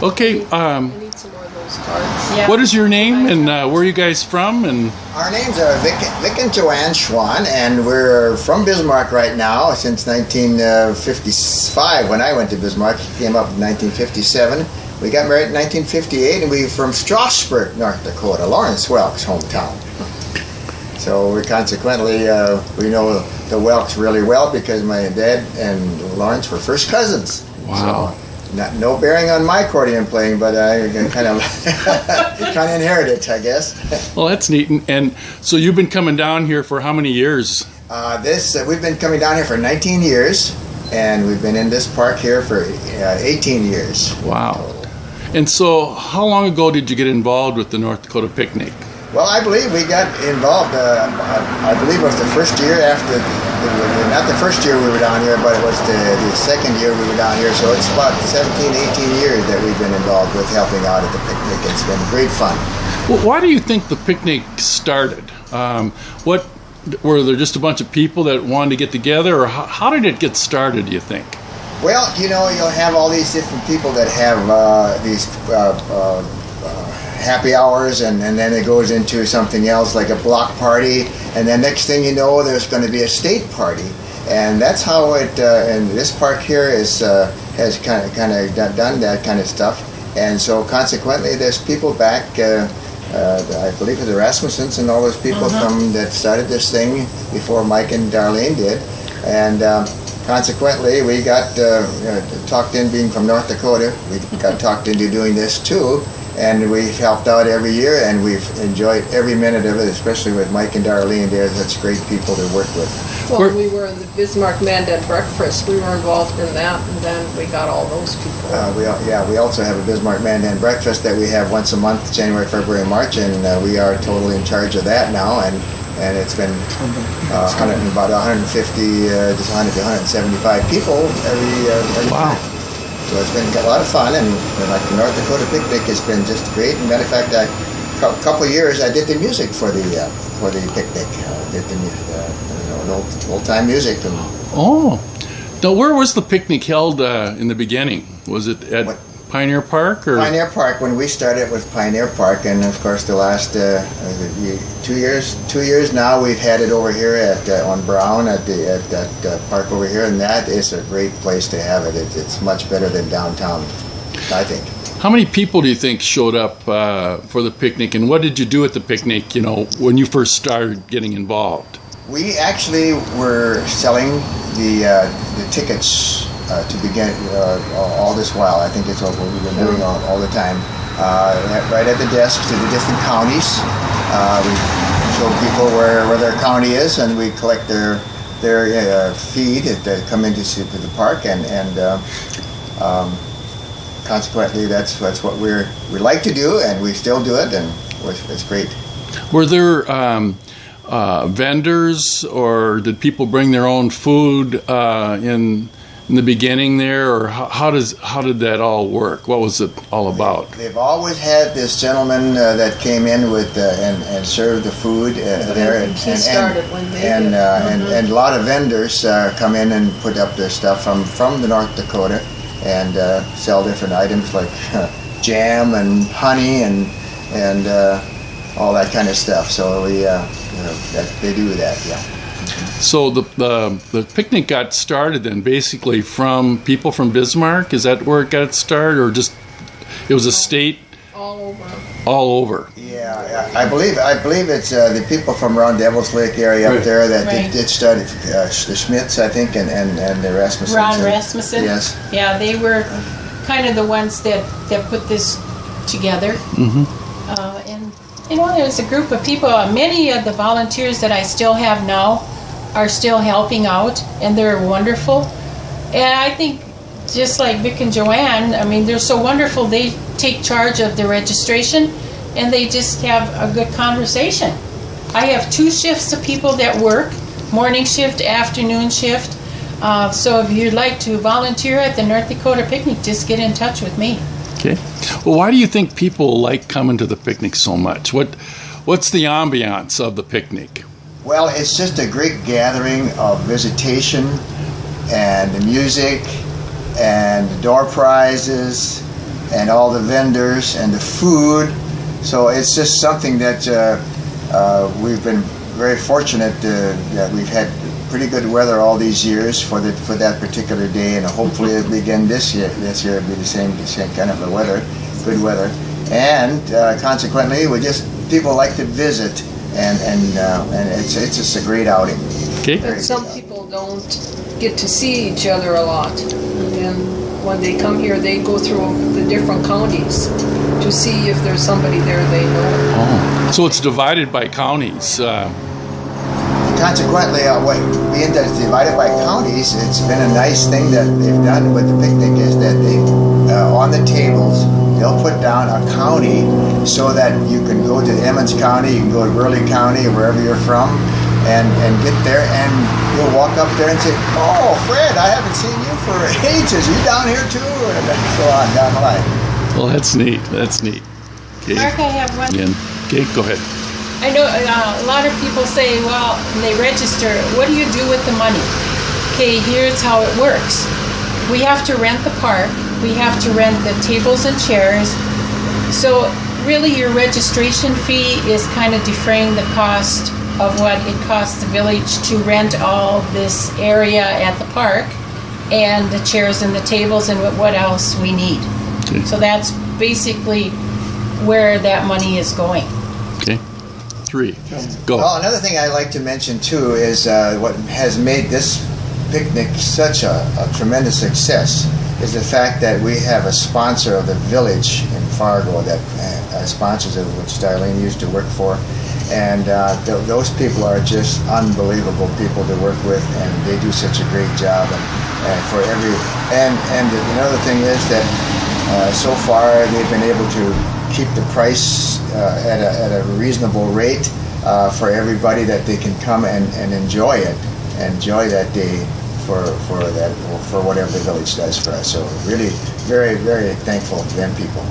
Okay. I need some more of those cards. Yeah. What is your name and where are you guys from? And our names are Vic and Joann Schwahn, and we're from Bismarck right now since 1955. When I went to Bismarck, came up in 1957. We got married in 1958, and we're from Strasberg, North Dakota, Lawrence Welk's hometown. So we consequently, we know the Welks really well because my dad and Lawrence were first cousins. wow. So, no bearing on my accordion playing, but I kind of inherited it, I guess. Well, that's neat. And so you've been coming down here for how many years? We've been coming down here for 19 years, and we've been in this park here for 18 years. Wow. And so how long ago did you get involved with the North Dakota Picnic? Well, I believe we got involved, I believe it was the first year after, not the first year we were down here, but it was the second year we were down here. So it's about 17, 18 years that we've been involved with helping out at the picnic. It's been great fun. Well, why do you think the picnic started? What were there just a bunch of people that wanted to get together, or how did it get started, do you think? Well, you know, you'll have all these different people that have these happy hours, and then it goes into something else like a block party, and then next thing you know, there's going to be a state party, and that's how it. And this park here has kind of done that kind of stuff, and so consequently, there's people back. I believe it's the Rasmussens and all those people from that started this thing before Mike and Darlene did, and. Consequently, we got talked in, being from North Dakota, we got talked into doing this too, and we've helped out every year, and we've enjoyed every minute of it, especially with Mike and Darlene. They're such great people to work with. Well, we were in the Bismarck Nd breakfast. We were involved in that, and then we got all those people. We also have a Bismarck Nd breakfast that we have once a month, January, February, March, and we are totally in charge of that now, and it's been about 150, just 100 to 175 people every wow. time. So it's been a lot of fun, and like the North Dakota Picnic has been just great. And matter of fact, a couple of years I did the music for the picnic. Did the old time music. Oh, now where was the picnic held in the beginning? Was it at Pioneer Park, or Pioneer Park? When we started with Pioneer Park, and of course the last 2 years now we've had it over here at on Brown at that park over here, and that is a great place to have it. It's much better than downtown, I think. How many people do you think showed up for the picnic, and what did you do at the picnic? You know, when you first started getting involved. We actually were selling the tickets. To begin all this while, I think it's what we've been doing all the time. Right at the desk to the different counties, we show people where their county is, and we collect their feed that come into the park, and consequently, that's what we like to do, and we still do it, and it's great. Were there vendors, or did people bring their own food in the beginning there, or how did that all work? What was it all about? They've always had this gentleman that came in with and served the food there, and a lot of vendors come in and put up their stuff from the North Dakota, and sell different items like jam and honey and all that kind of stuff. So we they do that, yeah. So the picnic got started then basically from people from Bismarck? Is that where it got started, or just it was a state? All over. All over. Yeah, I believe it's the people from around Devil's Lake area up there that did start it. The Schmidts, I think, and the Rasmussens. Ron Rasmussen. Yes. Yeah, they were kind of the ones that put this together. Mm-hmm. And you know, there's a group of people. Many of the volunteers that I still have now are still helping out, and they're wonderful. And I think, just like Vic and Joann, I mean, they're so wonderful. They take charge of the registration, and they just have a good conversation. I have 2 shifts of people that work, morning shift, afternoon shift. So if you'd like to volunteer at the North Dakota Picnic, just get in touch with me. Okay. Well, why do you think people like coming to the picnic so much? What's the ambiance of the picnic? Well, it's just a great gathering of visitation, and the music, and the door prizes, and all the vendors and the food. So it's just something that we've been very fortunate that we've had pretty good weather all these years for that particular day, and hopefully it'll be again this year. This year it'll be the same kind of weather, good weather, and consequently, people like to visit, and it's just a great outing. Okay. But some people don't get to see each other a lot, and when they come here, they go through the different counties to see if there's somebody there they know. Oh. So it's divided by counties. Consequently, being that it's divided by counties, it's been a nice thing that they've done with the picnic is that they, on the tables, they'll put down a county so that you can go to Emmons County, you can go to Burleigh County, or wherever you're from, and get there, and you'll walk up there and say, "Oh, Fred, I haven't seen you for ages. You down here too?" And so on down the line. Well, that's neat. That's neat. Okay. Mark, I have one. Again. Okay, go ahead. I know a lot of people say, well, when they register, what do you do with the money? Okay, here's how it works. We have to rent the park. We have to rent the tables and chairs. So really your registration fee is kind of defraying the cost of what it costs the village to rent all this area at the park and the chairs and the tables and what else we need. Okay. So that's basically where that money is going. Okay. 3. Go. Well, another thing I'd like to mention too is what has made this picnic such a tremendous success is the fact that we have a sponsor of the village in Fargo that sponsors it, which Darlene used to work for, and those people are just unbelievable people to work with, and they do such a great job. And another thing is that so far they've been able to keep the price at a reasonable rate for everybody, that they can come and enjoy that day for whatever the village does for us. So really very, very thankful to them people.